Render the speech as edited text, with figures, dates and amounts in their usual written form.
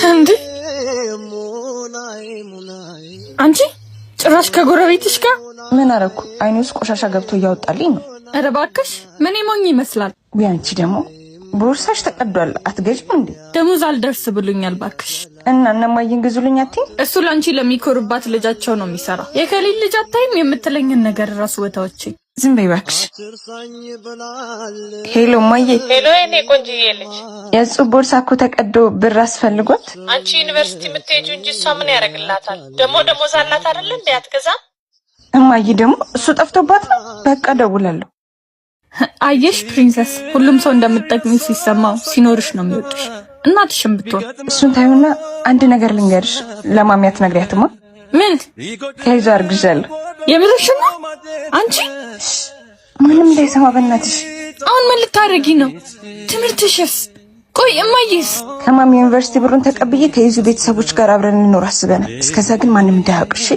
እንዴ አንቺ ጭራሽ ከጎረቤትሽ ጋር ምን አረኩ? አይኔስ ቆሻሻ ገብቶ እያወጣልኝ ነው። ኧረ እባክሽ ምን ሞኝ ይመስላል። ቢያንቺ ደግሞ ቦርሳሽ ተቀዷል አትገጭም እንዴ? ደሞዝ አልደርስ ብሉኛል ባክሽ። እና እነማየን ግዙልኝ አትይ? እሱ ላንቺ ለሚኮርባት ልጃቸው ነው የሚሰራ። የከሊል ልጅ አታይም የምትለኝን ነገር ራስ ወታዎች። ዝም በይ ባክሽ። ሄሎ ማየ። ሄሎ የኔ ቆንጆዬ ልጅ። የጽብ ቦርሳ እኮ ተቀዶ ብር አስፈልጎት። አንቺ ዩኒቨርሲቲ የምትሄጂው እንጂ እሷ ምን ያደርግላታል? ደሞዝ አላት አይደል እንዴ? አትገዛም? እማዬ ደግሞ እሱ ጠፍቶባት ነው። በቃ ደውላለሁ። አየሽ ፕሪንሰስ፣ ሁሉም ሰው እንደምትጠቅሚው ሲሰማው ሲኖርሽ ነው የሚወድሽ። እናትሽም ብትሆን እሱን ታዩና አንድ ነገር ልንገርሽ። ለማሚያት ነግሪያትማ። ምን? ከይዞ አርግዣለሁ። የምርሽ ነው? አንቺ ምንም እንዳይሰማ በእናትሽ። አሁን ምን ልታረጊ ነው? ትምህርትሽስ? ቆይ እማዬስ? ከማሚ ዩኒቨርሲቲ ብሩን ተቀብዬ ከይዙ ቤተሰቦች ጋር አብረን እንኖር አስበናል። እስከዛ ግን ማንም እንዳያውቅ እሺ?